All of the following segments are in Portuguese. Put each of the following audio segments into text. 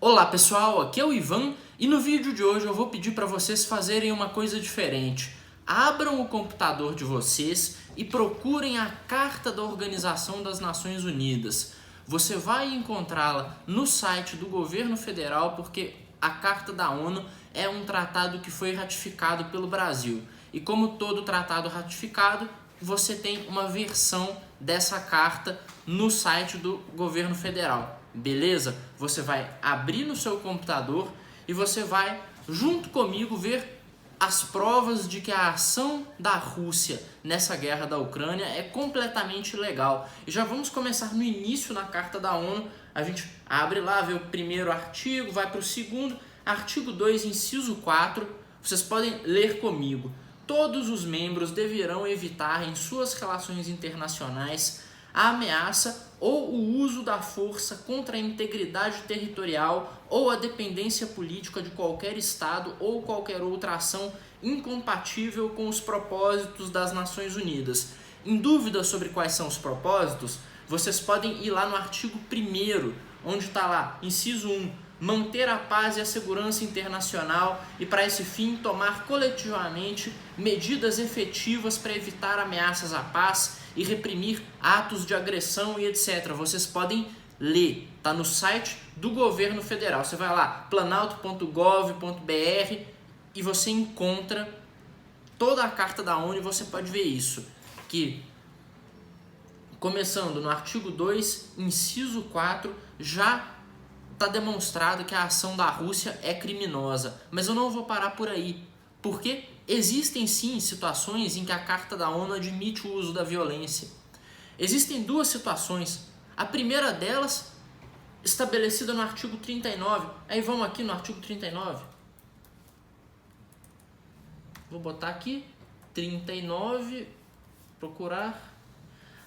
Olá pessoal, aqui é o Ivan e no vídeo de hoje eu vou pedir para vocês fazerem uma coisa diferente. Abram o computador de vocês e procurem a Carta da Organização das Nações Unidas. Você vai encontrá-la no site do governo federal porque a Carta da ONU é um tratado que foi ratificado pelo Brasil. E como todo tratado ratificado, você tem uma versão dessa carta no site do governo federal. Beleza? Você vai abrir no seu computador e você vai, junto comigo, ver as provas de que a ação da Rússia nessa guerra da Ucrânia é completamente ilegal. E já vamos começar no início na Carta da ONU. A gente abre lá, vê o primeiro artigo, vai para o segundo. Artigo 2, inciso 4. Vocês podem ler comigo. Todos os membros deverão evitar em suas relações internacionais a ameaça ou o uso da força contra a integridade territorial ou a dependência política de qualquer Estado ou qualquer outra ação incompatível com os propósitos das Nações Unidas. Em dúvida sobre quais são os propósitos, vocês podem ir lá no artigo 1º, onde está lá, inciso 1, manter a paz e a segurança internacional e, para esse fim, tomar coletivamente medidas efetivas para evitar ameaças à paz e reprimir atos de agressão e etc. Vocês podem ler, tá no site do governo federal. Você vai lá, planalto.gov.br, e você encontra toda a Carta da ONU e você pode ver isso. Que, começando no artigo 2, inciso 4, já está demonstrado que a ação da Rússia é criminosa. Mas eu não vou parar por aí, porque existem sim situações em que a Carta da ONU admite o uso da violência. Existem duas situações. A primeira delas, estabelecida no artigo 39. Aí vamos aqui no artigo 39. Vou botar aqui, 39, procurar.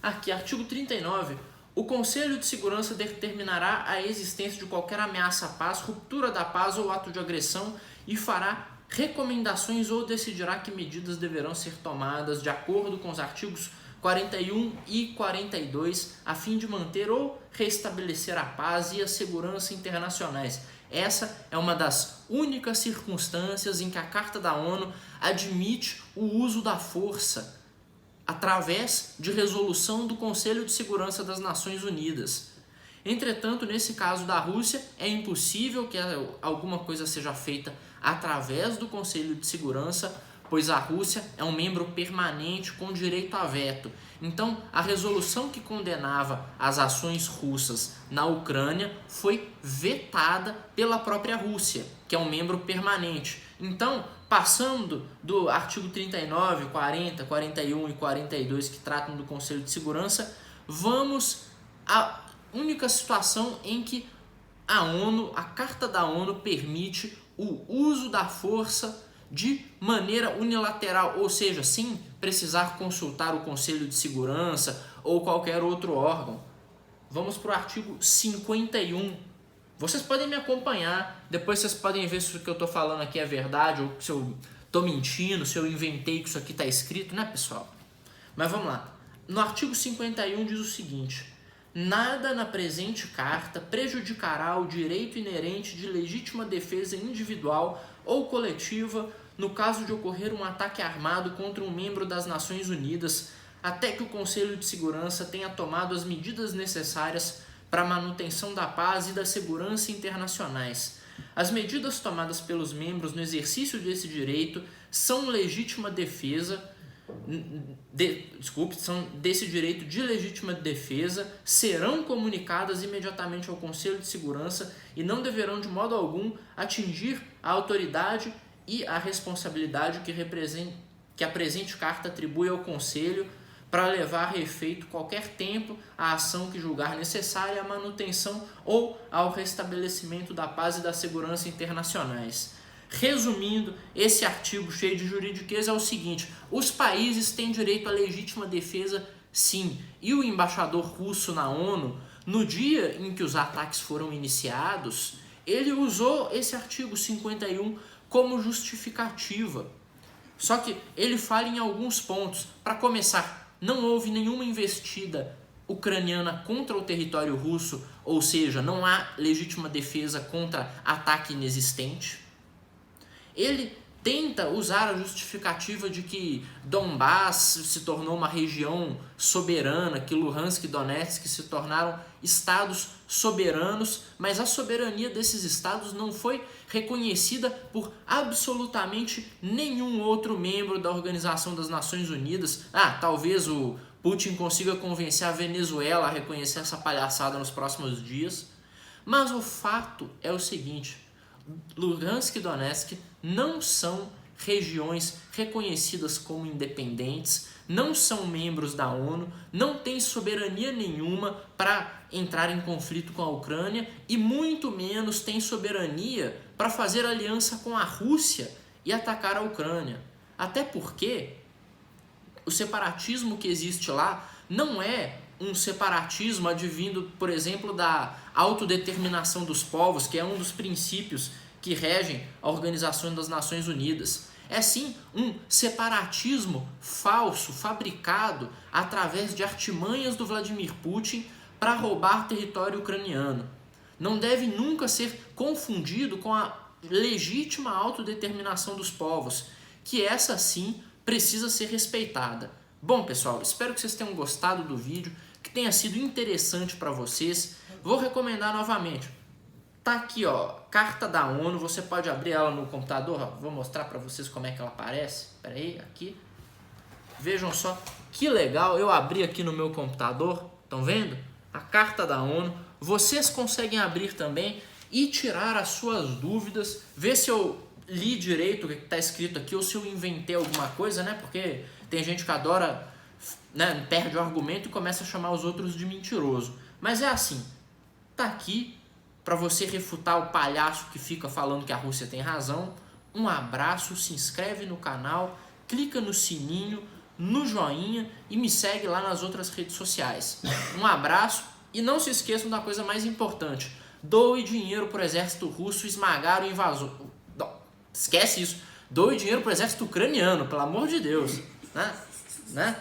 Aqui, artigo 39. O Conselho de Segurança determinará a existência de qualquer ameaça à paz, ruptura da paz ou ato de agressão e fará recomendações ou decidirá que medidas deverão ser tomadas de acordo com os artigos 41 e 42 a fim de manter ou restabelecer a paz e a segurança internacionais. Essa é uma das únicas circunstâncias em que a Carta da ONU admite o uso da força através de resolução do Conselho de Segurança das Nações Unidas. Entretanto, nesse caso da Rússia, é impossível que alguma coisa seja feita através do Conselho de Segurança, pois a Rússia é um membro permanente com direito a veto. Então, a resolução que condenava as ações russas na Ucrânia foi vetada pela própria Rússia, que é um membro permanente. Então, passando do artigo 39, 40, 41 e 42, que tratam do Conselho de Segurança, vamos à única situação em que a Carta da ONU permite o uso da força de maneira unilateral, ou seja, sem precisar consultar o Conselho de Segurança ou qualquer outro órgão. Vamos para o artigo 51. Vocês podem me acompanhar, depois vocês podem ver se o que eu estou falando aqui é verdade ou se eu estou mentindo, se eu inventei que isso aqui está escrito, né, pessoal? Mas vamos lá. No artigo 51 diz o seguinte: nada na presente carta prejudicará o direito inerente de legítima defesa individual ou coletiva no caso de ocorrer um ataque armado contra um membro das Nações Unidas, até que o Conselho de Segurança tenha tomado as medidas necessárias para a manutenção da paz e da segurança internacionais. As medidas tomadas pelos membros no exercício desse direito são legítima defesa, são desse direito de legítima defesa, serão comunicadas imediatamente ao Conselho de Segurança e não deverão de modo algum atingir a autoridade e a responsabilidade que a presente carta atribui ao Conselho para levar a efeito qualquer tempo a ação que julgar necessária à manutenção ou ao restabelecimento da paz e da segurança internacionais. Resumindo, esse artigo cheio de juridiquês é o seguinte: os países têm direito à legítima defesa, sim, e o embaixador russo na ONU, no dia em que os ataques foram iniciados, ele usou esse artigo 51 como justificativa. Só que ele falha em alguns pontos. Para começar, não houve nenhuma investida ucraniana contra o território russo, ou seja, não há legítima defesa contra ataque inexistente. Ele tenta usar a justificativa de que Donbass se tornou uma região soberana, que Luhansk e Donetsk se tornaram estados soberanos, mas a soberania desses estados não foi reconhecida por absolutamente nenhum outro membro da Organização das Nações Unidas. Talvez o Putin consiga convencer a Venezuela a reconhecer essa palhaçada nos próximos dias, mas o fato é o seguinte: Luhansk e Donetsk não são regiões reconhecidas como independentes, não são membros da ONU, não têm soberania nenhuma para entrar em conflito com a Ucrânia e muito menos têm soberania para fazer aliança com a Rússia e atacar a Ucrânia. Até porque o separatismo que existe lá não é um separatismo advindo, por exemplo, da autodeterminação dos povos, que é um dos princípios que regem a Organização das Nações Unidas. É sim um separatismo falso, fabricado através de artimanhas do Vladimir Putin para roubar território ucraniano. Não deve nunca ser confundido com a legítima autodeterminação dos povos, que essa sim precisa ser respeitada. Bom, pessoal, espero que vocês tenham gostado do vídeo, que tenha sido interessante para vocês. Vou recomendar novamente. Tá aqui, ó, carta da ONU, você pode abrir ela no computador, ó. Vou mostrar para vocês como é que ela aparece. Espera aí, aqui. Vejam só que legal, eu abri aqui no meu computador, estão vendo? A carta da ONU. Vocês conseguem abrir também e tirar as suas dúvidas, ver se eu li direito o que está escrito aqui ou se eu inventei alguma coisa, né? Porque tem gente que adora, né, perde o argumento e começa a chamar os outros de mentiroso. Mas é assim, tá aqui para você refutar o palhaço que fica falando que a Rússia tem razão. Um abraço, se inscreve no canal, clica no sininho, no joinha e me segue lá nas outras redes sociais. Um abraço e não se esqueçam da coisa mais importante: doe dinheiro para o exército russo esmagar o invasor. Não, esquece isso. Doe dinheiro para o exército ucraniano, pelo amor de Deus. Né?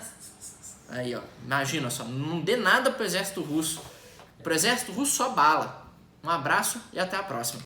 Aí, ó, imagina só, não dê nada para o exército russo. Para o exército russo só bala. Um abraço e até a próxima.